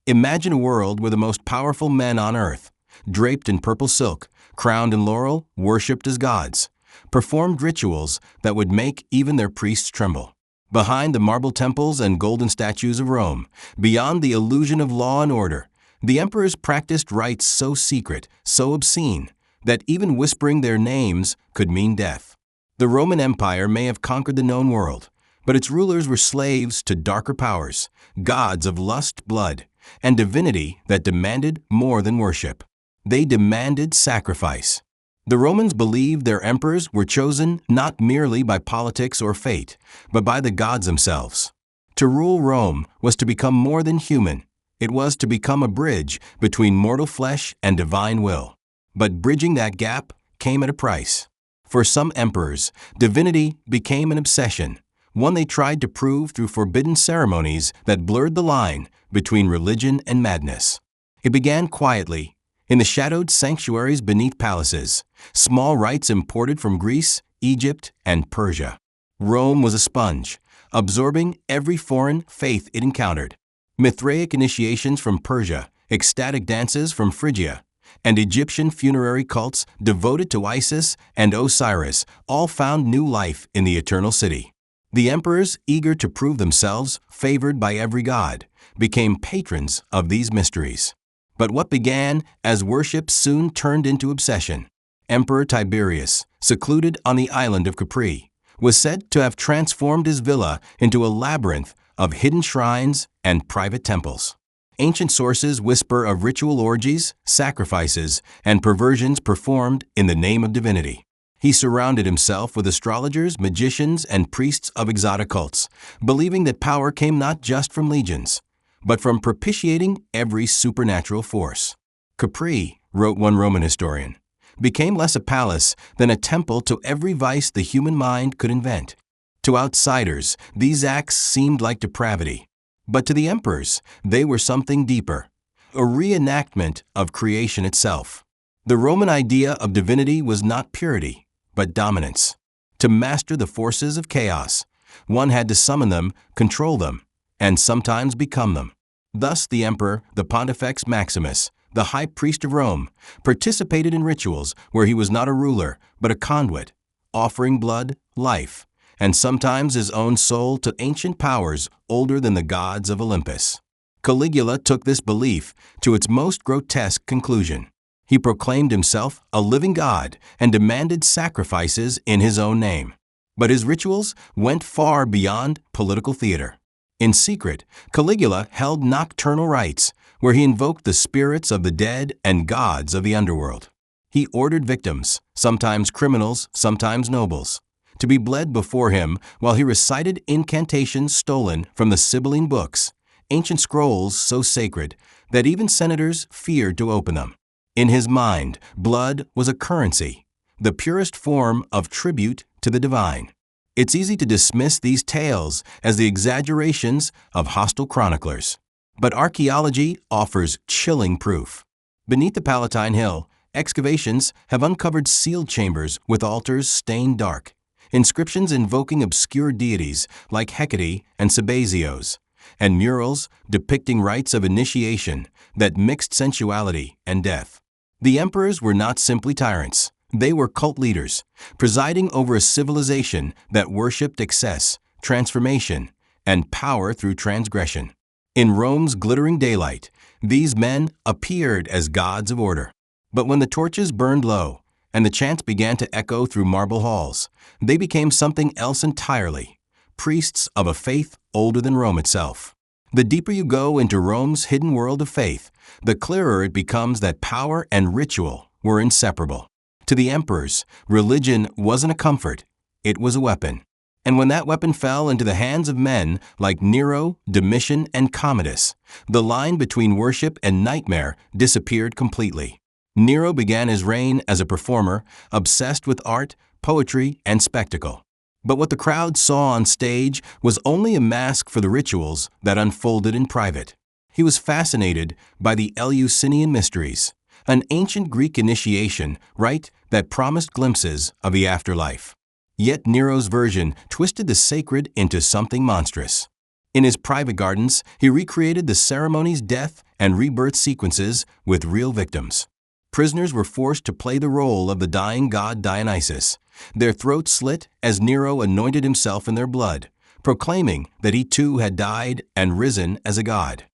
Imagine a world where the most powerful men on earth, draped in purple silk, crowned in laurel, worshipped as gods, performed rituals that would make even their priests tremble. Behind the marble temples and golden statues of Rome, beyond the illusion of law and order, the emperors practiced rites so secret, so obscene, that even whispering their names could mean death. The Roman Empire may have conquered the known world, but its rulers were slaves to darker powers, gods of lust, blood, and divinity that demanded more than worship. They demanded sacrifice. The Romans believed their emperors were chosen not merely by politics or fate, but by the gods themselves. To rule Rome was to become more than human. It was to become a bridge between mortal flesh and divine will. But bridging that gap came at a price. For some emperors, divinity became an obsession, one they tried to prove through forbidden ceremonies that blurred the line between religion and madness. It began quietly, in the shadowed sanctuaries beneath palaces, small rites imported from Greece, Egypt, and Persia. Rome was a sponge, absorbing every foreign faith it encountered. Mithraic initiations from Persia, ecstatic dances from Phrygia, and Egyptian funerary cults devoted to Isis and Osiris all found new life in the Eternal City. The emperors, eager to prove themselves favored by every god, became patrons of these mysteries. But what began as worship soon turned into obsession. Emperor Tiberius, secluded on the island of Capri, was said to have transformed his villa into a labyrinth of hidden shrines and private temples. Ancient sources whisper of ritual orgies, sacrifices, and perversions performed in the name of divinity. He surrounded himself with astrologers, magicians, and priests of exotic cults, believing that power came not just from legions, but from propitiating every supernatural force. Capri, wrote one Roman historian, became less a palace than a temple to every vice the human mind could invent. To outsiders, these acts seemed like depravity, but to the emperors, they were something deeper, a reenactment of creation itself. The Roman idea of divinity was not purity, but dominance. To master the forces of chaos, one had to summon them, control them, and sometimes become them. Thus the emperor, the Pontifex Maximus, the high priest of Rome, participated in rituals where he was not a ruler, but a conduit, offering blood, life, and sometimes his own soul to ancient powers older than the gods of Olympus. Caligula took this belief to its most grotesque conclusion. He proclaimed himself a living god and demanded sacrifices in his own name. But his rituals went far beyond political theater. In secret, Caligula held nocturnal rites where he invoked the spirits of the dead and gods of the underworld. He ordered victims, sometimes criminals, sometimes nobles, to be bled before him while he recited incantations stolen from the Sibylline books, ancient scrolls so sacred that even senators feared to open them. In his mind, blood was a currency, the purest form of tribute to the divine. It's easy to dismiss these tales as the exaggerations of hostile chroniclers. But archaeology offers chilling proof. Beneath the Palatine Hill, excavations have uncovered sealed chambers with altars stained dark, inscriptions invoking obscure deities like Hecate and Sabazios, and murals depicting rites of initiation that mixed sensuality and death. The emperors were not simply tyrants. They were cult leaders, presiding over a civilization that worshipped excess, transformation, and power through transgression. In Rome's glittering daylight, these men appeared as gods of order. But when the torches burned low and the chants began to echo through marble halls, they became something else entirely, priests of a faith older than Rome itself. The deeper you go into Rome's hidden world of faith, the clearer it becomes that power and ritual were inseparable. To the emperors, religion wasn't a comfort, it was a weapon. And when that weapon fell into the hands of men like Nero, Domitian, and Commodus, the line between worship and nightmare disappeared completely. Nero began his reign as a performer, obsessed with art, poetry, and spectacle. But what the crowd saw on stage was only a mask for the rituals that unfolded in private. He was fascinated by the Eleusinian mysteries, an ancient Greek initiation rite that promised glimpses of the afterlife. Yet Nero's version twisted the sacred into something monstrous. In his private gardens, he recreated the ceremonies' death and rebirth sequences with real victims. Prisoners were forced to play the role of the dying god Dionysus, their throats slit as Nero anointed himself in their blood, proclaiming that he too had died and risen as a god.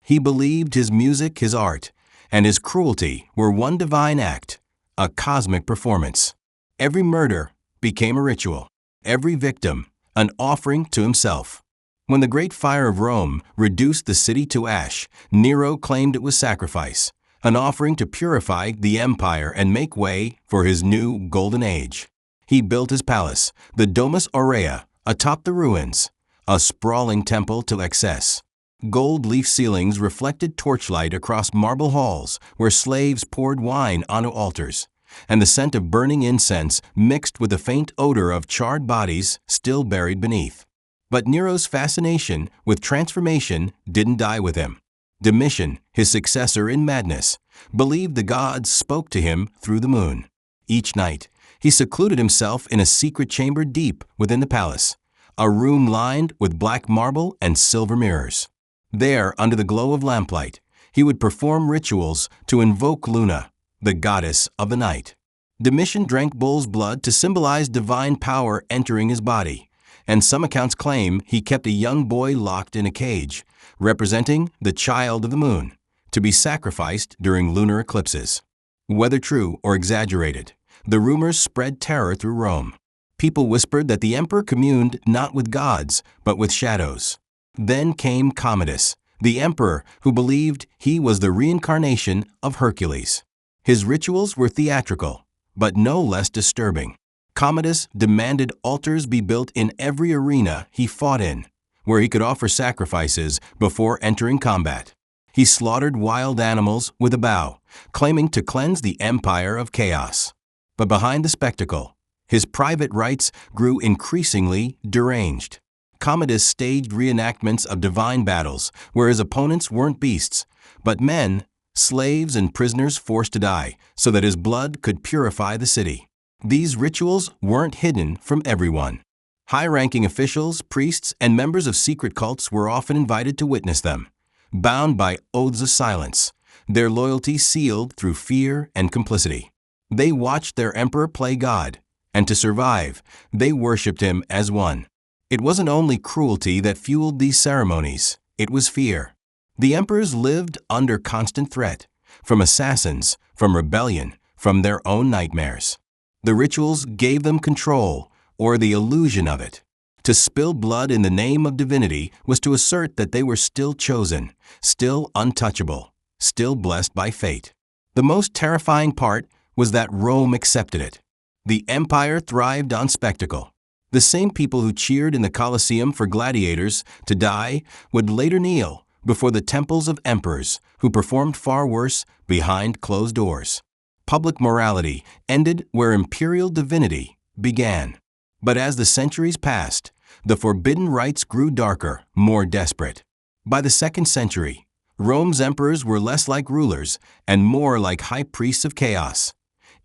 He believed his music, his art, and his cruelty were one divine act, a cosmic performance. Every murder became a ritual, every victim an offering to himself. When the great fire of Rome reduced the city to ash, Nero claimed it was sacrifice, an offering to purify the empire and make way for his new golden age. He built his palace, the Domus Aurea, atop the ruins, a sprawling temple to excess. Gold leaf ceilings reflected torchlight across marble halls where slaves poured wine onto altars, and the scent of burning incense mixed with the faint odor of charred bodies still buried beneath. But Nero's fascination with transformation didn't die with him. Domitian, his successor in madness, believed the gods spoke to him through the moon. Each night, he secluded himself in a secret chamber deep within the palace, a room lined with black marble and silver mirrors. There, under the glow of lamplight, he would perform rituals to invoke Luna, the goddess of the night. Domitian drank bull's blood to symbolize divine power entering his body, and some accounts claim he kept a young boy locked in a cage, representing the child of the moon, to be sacrificed during lunar eclipses. Whether true or exaggerated, the rumors spread terror through Rome. People whispered that the emperor communed not with gods, but with shadows. Then came Commodus, the emperor who believed he was the reincarnation of Hercules. His rituals were theatrical, but no less disturbing. Commodus demanded altars be built in every arena he fought in, where he could offer sacrifices before entering combat. He slaughtered wild animals with a bow, claiming to cleanse the empire of chaos. But behind the spectacle, his private rites grew increasingly deranged. Commodus staged reenactments of divine battles where his opponents weren't beasts, but men, slaves and prisoners forced to die so that his blood could purify the city. These rituals weren't hidden from everyone. High-ranking officials, priests, and members of secret cults were often invited to witness them, bound by oaths of silence, their loyalty sealed through fear and complicity. They watched their emperor play God, and to survive, they worshipped him as one. It wasn't only cruelty that fueled these ceremonies, it was fear. The emperors lived under constant threat, from assassins, from rebellion, from their own nightmares. The rituals gave them control, or the illusion of it. To spill blood in the name of divinity was to assert that they were still chosen, still untouchable, still blessed by fate. The most terrifying part was that Rome accepted it. The empire thrived on spectacle. The same people who cheered in the Colosseum for gladiators to die would later kneel before the temples of emperors who performed far worse behind closed doors. Public morality ended where imperial divinity began. But as the centuries passed, the forbidden rites grew darker, more desperate. By the 2nd century, Rome's emperors were less like rulers and more like high priests of chaos,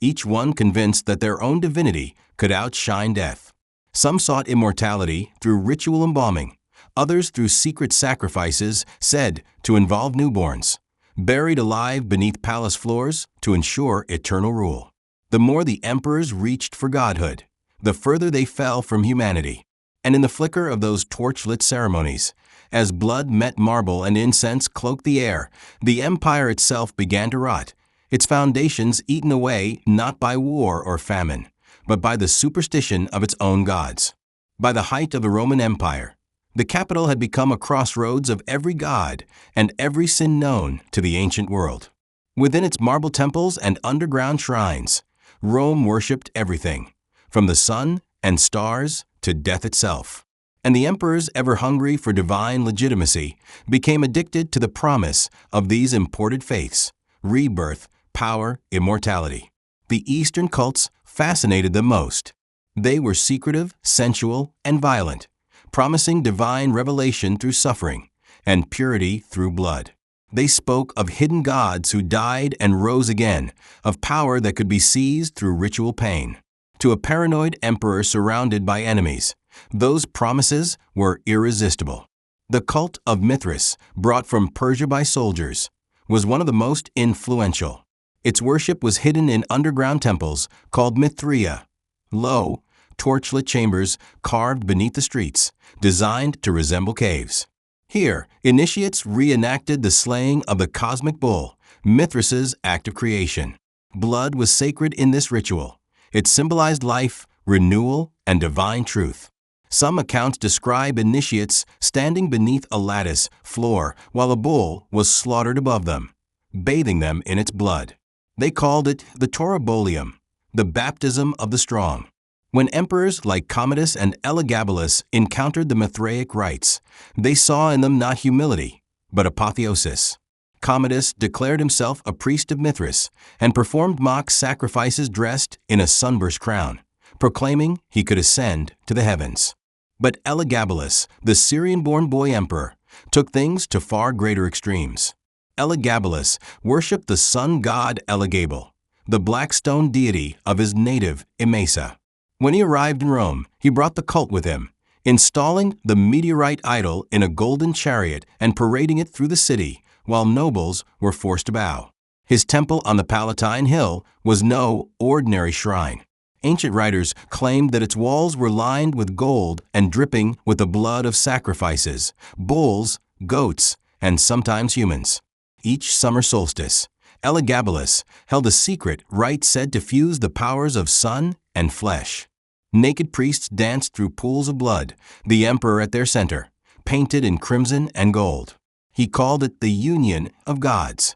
each one convinced that their own divinity could outshine death. Some sought immortality through ritual embalming, others through secret sacrifices said to involve newborns, buried alive beneath palace floors to ensure eternal rule. The more the emperors reached for godhood, the further they fell from humanity. And in the flicker of those torch-lit ceremonies, as blood met marble and incense cloaked the air, the empire itself began to rot, its foundations eaten away not by war or famine, but by the superstition of its own gods. By the height of the Roman Empire, the capital had become a crossroads of every god and every sin known to the ancient world. Within its marble temples and underground shrines, Rome worshipped everything, from the sun and stars to death itself. And the emperors, ever hungry for divine legitimacy, became addicted to the promise of these imported faiths: rebirth, power, immortality. The Eastern cults fascinated them most. They were secretive, sensual, and violent, promising divine revelation through suffering and purity through blood. They spoke of hidden gods who died and rose again, of power that could be seized through ritual pain. To a paranoid emperor surrounded by enemies, those promises were irresistible. The cult of Mithras, brought from Persia by soldiers, was one of the most influential. Its worship was hidden in underground temples called Mithraea, low, torchlit chambers carved beneath the streets, designed to resemble caves. Here, initiates reenacted the slaying of the cosmic bull, Mithras's act of creation. Blood was sacred in this ritual. It symbolized life, renewal, and divine truth. Some accounts describe initiates standing beneath a lattice floor while a bull was slaughtered above them, bathing them in its blood. They called it the Torabolium, the baptism of the strong. When emperors like Commodus and Elagabalus encountered the Mithraic rites, they saw in them not humility, but apotheosis. Commodus declared himself a priest of Mithras and performed mock sacrifices dressed in a sunburst crown, proclaiming he could ascend to the heavens. But Elagabalus, the Syrian-born boy emperor, took things to far greater extremes. Elagabalus worshipped the sun god Elagabal, the black stone deity of his native Emesa. When he arrived in Rome, he brought the cult with him, installing the meteorite idol in a golden chariot and parading it through the city, while nobles were forced to bow. His temple on the Palatine Hill was no ordinary shrine. Ancient writers claimed that its walls were lined with gold and dripping with the blood of sacrifices, bulls, goats, and sometimes humans. Each summer solstice, Elagabalus held a secret rite said to fuse the powers of sun and flesh. Naked priests danced through pools of blood, the emperor at their center, painted in crimson and gold. He called it the union of gods.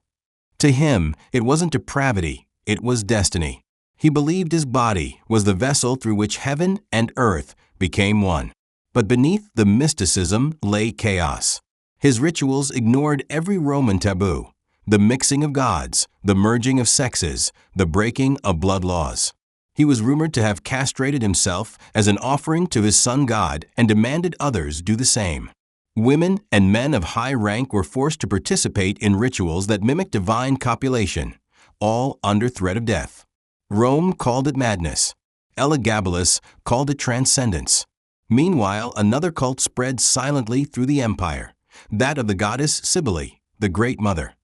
To him, it wasn't depravity, it was destiny. He believed his body was the vessel through which heaven and earth became one. But beneath the mysticism lay chaos. His rituals ignored every Roman taboo, the mixing of gods, the merging of sexes, the breaking of blood laws. He was rumored to have castrated himself as an offering to his sun god and demanded others do the same. Women and men of high rank were forced to participate in rituals that mimicked divine copulation, all under threat of death. Rome called it madness. Elagabalus called it transcendence. Meanwhile, another cult spread silently through the empire, that of the goddess Cybele, the Great Mother.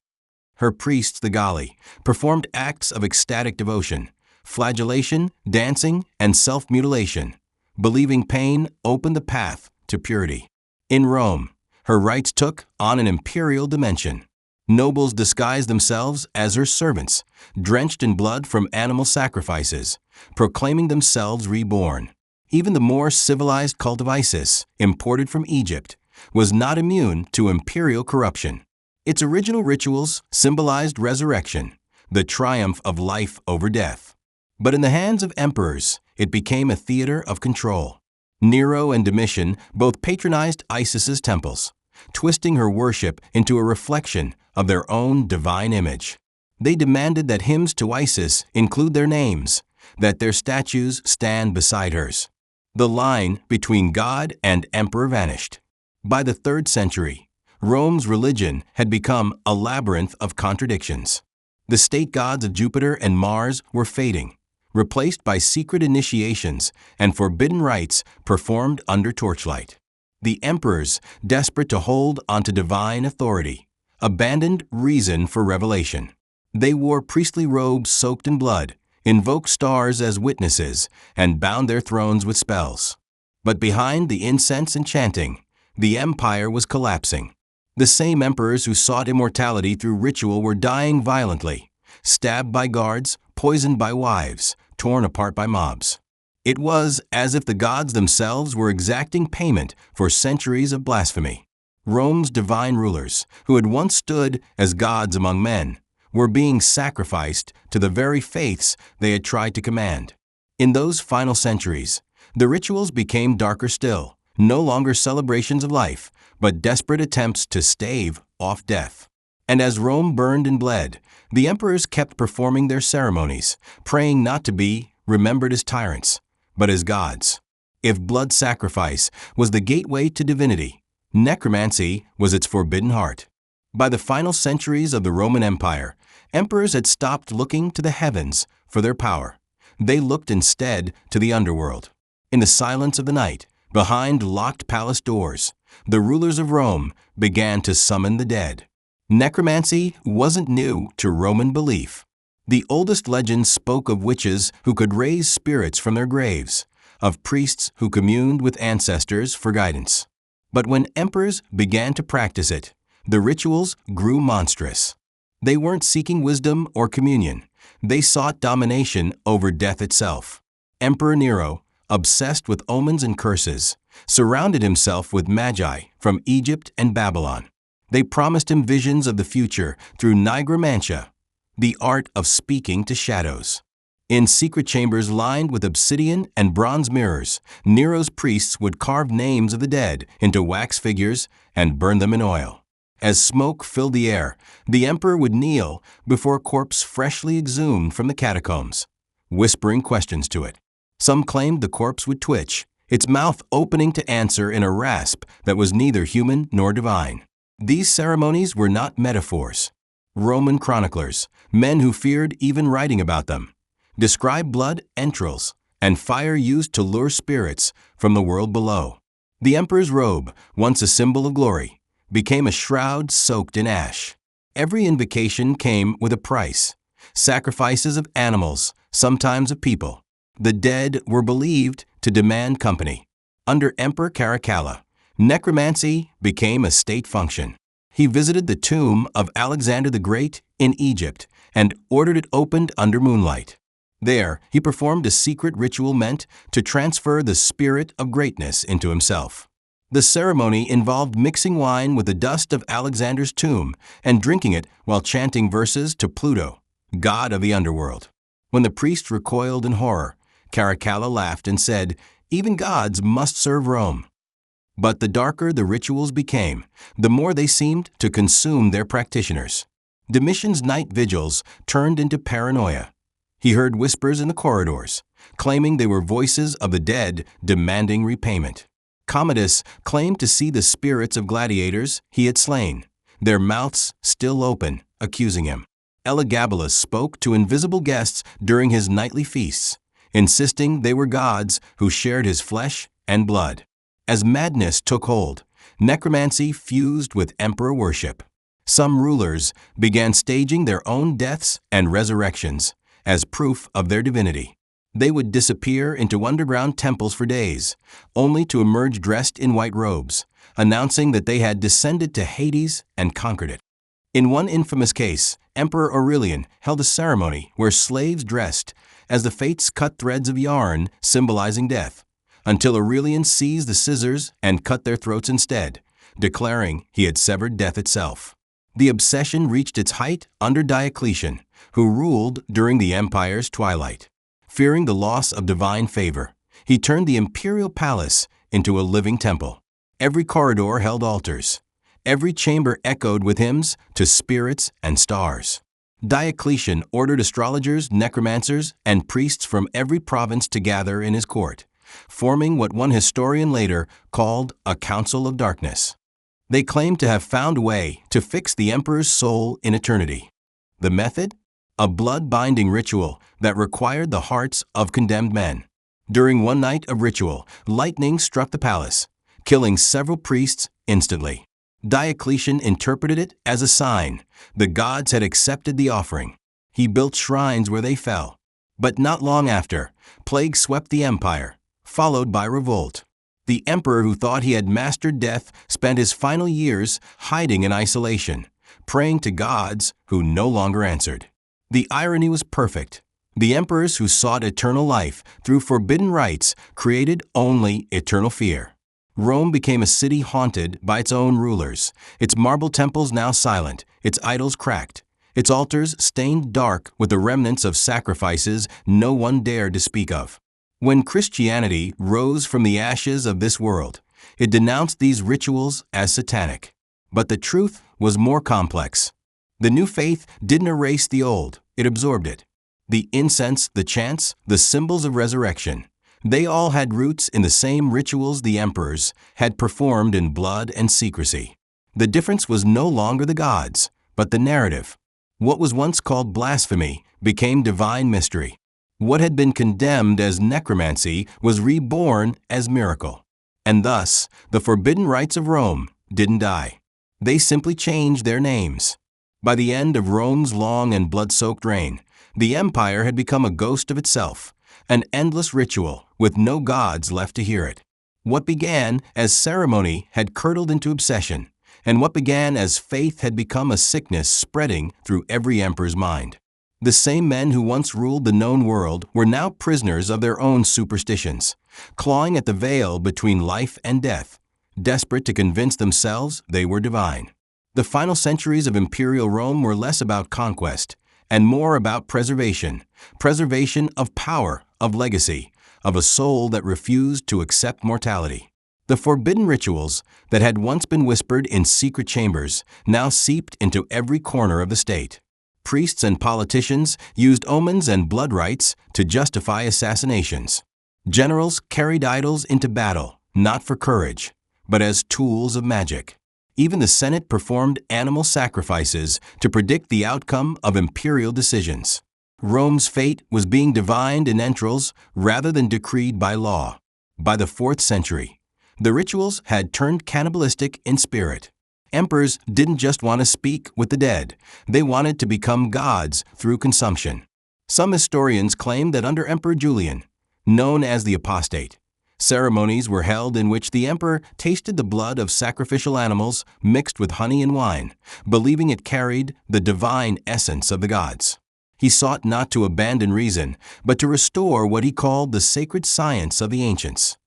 Her priests, the Galli, performed acts of ecstatic devotion, flagellation, dancing, and self-mutilation, believing pain opened the path to purity. In Rome, her rites took on an imperial dimension. Nobles disguised themselves as her servants, drenched in blood from animal sacrifices, proclaiming themselves reborn. Even the more civilized cult of Isis, imported from Egypt, was not immune to imperial corruption. Its original rituals symbolized resurrection, the triumph of life over death. But in the hands of emperors, it became a theater of control. Nero and Domitian both patronized Isis's temples, twisting her worship into a reflection of their own divine image. They demanded that hymns to Isis include their names, that their statues stand beside hers. The line between God and emperor vanished. By the 3rd century, Rome's religion had become a labyrinth of contradictions. The state gods of Jupiter and Mars were fading, replaced by secret initiations and forbidden rites performed under torchlight. The emperors, desperate to hold onto divine authority, abandoned reason for revelation. They wore priestly robes soaked in blood, invoked stars as witnesses, and bound their thrones with spells. But behind the incense and chanting, the empire was collapsing. The same emperors who sought immortality through ritual were dying violently, stabbed by guards, poisoned by wives, torn apart by mobs. It was as if the gods themselves were exacting payment for centuries of blasphemy. Rome's divine rulers, who had once stood as gods among men, were being sacrificed to the very faiths they had tried to command. In those final centuries, the rituals became darker still, no longer celebrations of life, but desperate attempts to stave off death. And as Rome burned and bled, the emperors kept performing their ceremonies, praying not to be remembered as tyrants, but as gods. If blood sacrifice was the gateway to divinity, necromancy was its forbidden heart. By the final centuries of the Roman Empire, emperors had stopped looking to the heavens for their power. They looked instead to the underworld. In the silence of the night, behind locked palace doors, the rulers of Rome began to summon the dead. Necromancy wasn't new to Roman belief. The oldest legends spoke of witches who could raise spirits from their graves, of priests who communed with ancestors for guidance. But when emperors began to practice it, the rituals grew monstrous. They weren't seeking wisdom or communion. They sought domination over death itself. Emperor Nero, obsessed with omens and curses, surrounded himself with magi from Egypt and Babylon. They promised him visions of the future through nigromantia, the art of speaking to shadows. In secret chambers lined with obsidian and bronze mirrors, Nero's priests would carve names of the dead into wax figures and burn them in oil. As smoke filled the air, the emperor would kneel before a corpse freshly exhumed from the catacombs, whispering questions to it. Some claimed the corpse would twitch, its mouth opening to answer in a rasp that was neither human nor divine. These ceremonies were not metaphors. Roman chroniclers, men who feared even writing about them, describe blood, entrails, and fire used to lure spirits from the world below. The emperor's robe, once a symbol of glory, became a shroud soaked in ash. Every invocation came with a price, sacrifices of animals, sometimes of people. The dead were believed to demand company. Under Emperor Caracalla, necromancy became a state function. He visited the tomb of Alexander the Great in Egypt and ordered it opened under moonlight. There, he performed a secret ritual meant to transfer the spirit of greatness into himself. The ceremony involved mixing wine with the dust of Alexander's tomb and drinking it while chanting verses to Pluto, god of the underworld. When the priest recoiled in horror, Caracalla laughed and said, "Even gods must serve Rome." But the darker the rituals became, the more they seemed to consume their practitioners. Domitian's night vigils turned into paranoia. He heard whispers in the corridors, claiming they were voices of the dead demanding repayment. Commodus claimed to see the spirits of gladiators he had slain, their mouths still open, accusing him. Elagabalus spoke to invisible guests during his nightly feasts, insisting they were gods who shared his flesh and blood. As madness took hold, necromancy fused with emperor worship. Some rulers began staging their own deaths and resurrections as proof of their divinity. They would disappear into underground temples for days, only to emerge dressed in white robes, announcing that they had descended to Hades and conquered it. In one infamous case, Emperor Aurelian held a ceremony where slaves dressed as the fates cut threads of yarn symbolizing death, until Aurelian seized the scissors and cut their throats instead, declaring he had severed death itself. The obsession reached its height under Diocletian, who ruled during the empire's twilight. Fearing the loss of divine favor, he turned the imperial palace into a living temple. Every corridor held altars. Every chamber echoed with hymns to spirits and stars. Diocletian ordered astrologers, necromancers, and priests from every province to gather in his court, forming what one historian later called a council of darkness. They claimed to have found a way to fix the emperor's soul in eternity. The method? A blood-binding ritual that required the hearts of condemned men. During one night of ritual, lightning struck the palace, killing several priests instantly. Diocletian interpreted it as a sign the gods had accepted the offering. He built shrines where they fell. But not long after, plague swept the empire, followed by revolt. The emperor who thought he had mastered death spent his final years hiding in isolation, praying to gods who no longer answered. The irony was perfect. The emperors who sought eternal life through forbidden rites created only eternal fear. Rome became a city haunted by its own rulers, its marble temples now silent, its idols cracked, its altars stained dark with the remnants of sacrifices no one dared to speak of. When Christianity rose from the ashes of this world, it denounced these rituals as satanic. But the truth was more complex. The new faith didn't erase the old, it absorbed it. The incense, the chants, the symbols of resurrection, they all had roots in the same rituals the emperors had performed in blood and secrecy. The difference was no longer the gods, but the narrative. What was once called blasphemy became divine mystery. What had been condemned as necromancy was reborn as miracle. And thus, the forbidden rites of Rome didn't die. They simply changed their names. By the end of Rome's long and blood-soaked reign, the empire had become a ghost of itself, an endless ritual with no gods left to hear it. What began as ceremony had curdled into obsession, and what began as faith had become a sickness spreading through every emperor's mind. The same men who once ruled the known world were now prisoners of their own superstitions, clawing at the veil between life and death, desperate to convince themselves they were divine. The final centuries of imperial Rome were less about conquest and more about preservation of power, of legacy, of a soul that refused to accept mortality. The forbidden rituals that had once been whispered in secret chambers now seeped into every corner of the state. Priests and politicians used omens and blood rites to justify assassinations. Generals carried idols into battle, not for courage, but as tools of magic. Even the Senate performed animal sacrifices to predict the outcome of imperial decisions. Rome's fate was being divined in entrails rather than decreed by law. By the 4th century, the rituals had turned cannibalistic in spirit. Emperors didn't just want to speak with the dead, they wanted to become gods through consumption. Some historians claim that under Emperor Julian, known as the Apostate, ceremonies were held in which the emperor tasted the blood of sacrificial animals mixed with honey and wine, believing it carried the divine essence of the gods. He sought not to abandon reason, but to restore what he called the sacred science of the ancients.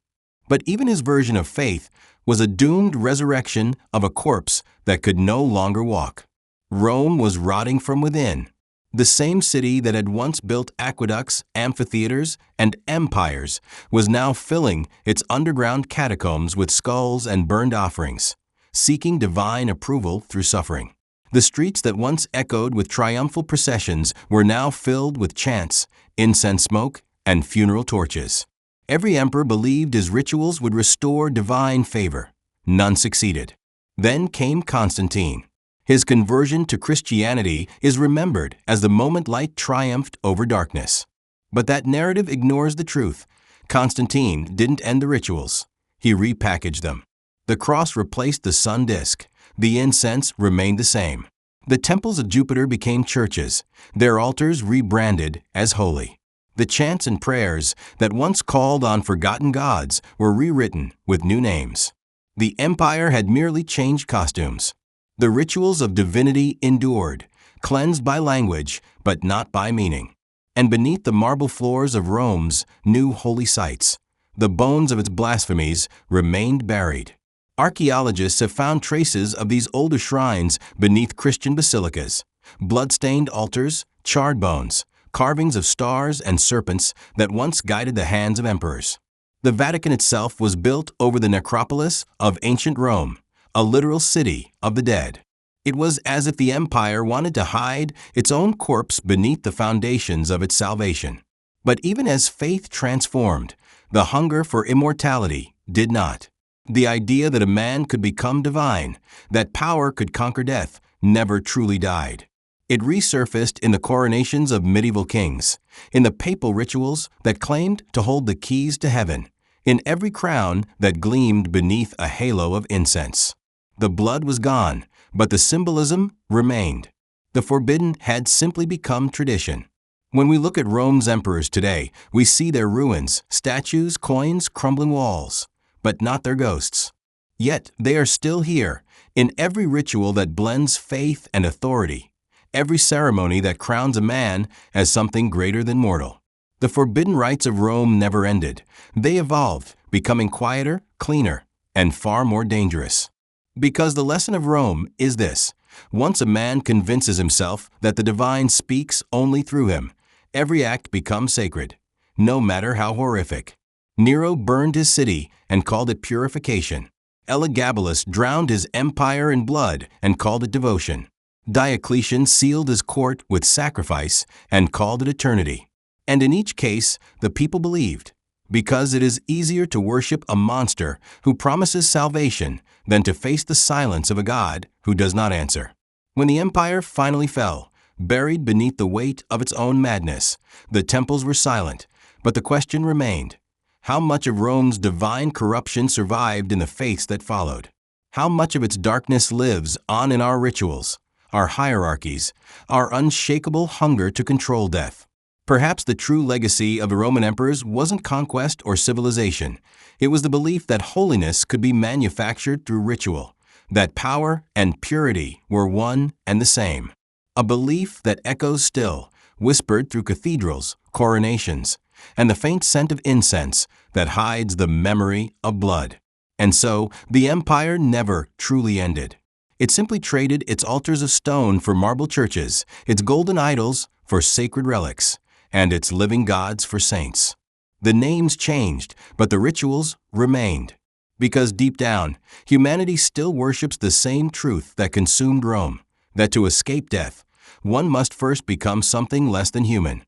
But even his version of faith was a doomed resurrection of a corpse that could no longer walk. Rome was rotting from within. The same city that had once built aqueducts, amphitheaters, and empires was now filling its underground catacombs with skulls and burned offerings, seeking divine approval through suffering. The streets that once echoed with triumphal processions were now filled with chants, incense smoke, and funeral torches. Every emperor believed his rituals would restore divine favor. None succeeded. Then came Constantine. His conversion to Christianity is remembered as the moment light triumphed over darkness. But that narrative ignores the truth. Constantine didn't end the rituals. He repackaged them. The cross replaced the sun disk. The incense remained the same. The temples of Jupiter became churches, their altars rebranded as holy. The chants and prayers that once called on forgotten gods were rewritten with new names. The empire had merely changed costumes. The rituals of divinity endured, cleansed by language, but not by meaning. And beneath the marble floors of Rome's new holy sites, the bones of its blasphemies remained buried. Archaeologists have found traces of these older shrines beneath Christian basilicas, blood-stained altars, charred bones, carvings of stars and serpents that once guided the hands of emperors. The Vatican itself was built over the necropolis of ancient Rome, a literal city of the dead. It was as if the empire wanted to hide its own corpse beneath the foundations of its salvation. But even as faith transformed, the hunger for immortality did not. The idea that a man could become divine, that power could conquer death, never truly died. It resurfaced in the coronations of medieval kings, in the papal rituals that claimed to hold the keys to heaven, in every crown that gleamed beneath a halo of incense. The blood was gone, but the symbolism remained. The forbidden had simply become tradition. When we look at Rome's emperors today, we see their ruins, statues, coins, crumbling walls, but not their ghosts. Yet they are still here, in every ritual that blends faith and authority, every ceremony that crowns a man as something greater than mortal. The forbidden rites of Rome never ended. They evolved, becoming quieter, cleaner, and far more dangerous. Because the lesson of Rome is this: once a man convinces himself that the divine speaks only through him, every act becomes sacred, no matter how horrific. Nero burned his city and called it purification. Elagabalus drowned his empire in blood and called it devotion. Diocletian sealed his court with sacrifice and called it eternity. And in each case, the people believed, because it is easier to worship a monster who promises salvation than to face the silence of a God who does not answer. When the empire finally fell, buried beneath the weight of its own madness, the temples were silent, but the question remained: How much of Rome's divine corruption survived in the faiths that followed? How much of its darkness lives on in our rituals, our hierarchies, our unshakable hunger to control death? Perhaps the true legacy of the Roman emperors wasn't conquest or civilization. It was the belief that holiness could be manufactured through ritual, that power and purity were one and the same. A belief that echoes still, whispered through cathedrals, coronations, and the faint scent of incense that hides the memory of blood. And so, the empire never truly ended. It simply traded its altars of stone for marble churches, its golden idols for sacred relics, and its living gods for saints. The names changed, but the rituals remained. Because deep down, humanity still worships the same truth that consumed Rome, that to escape death, one must first become something less than human.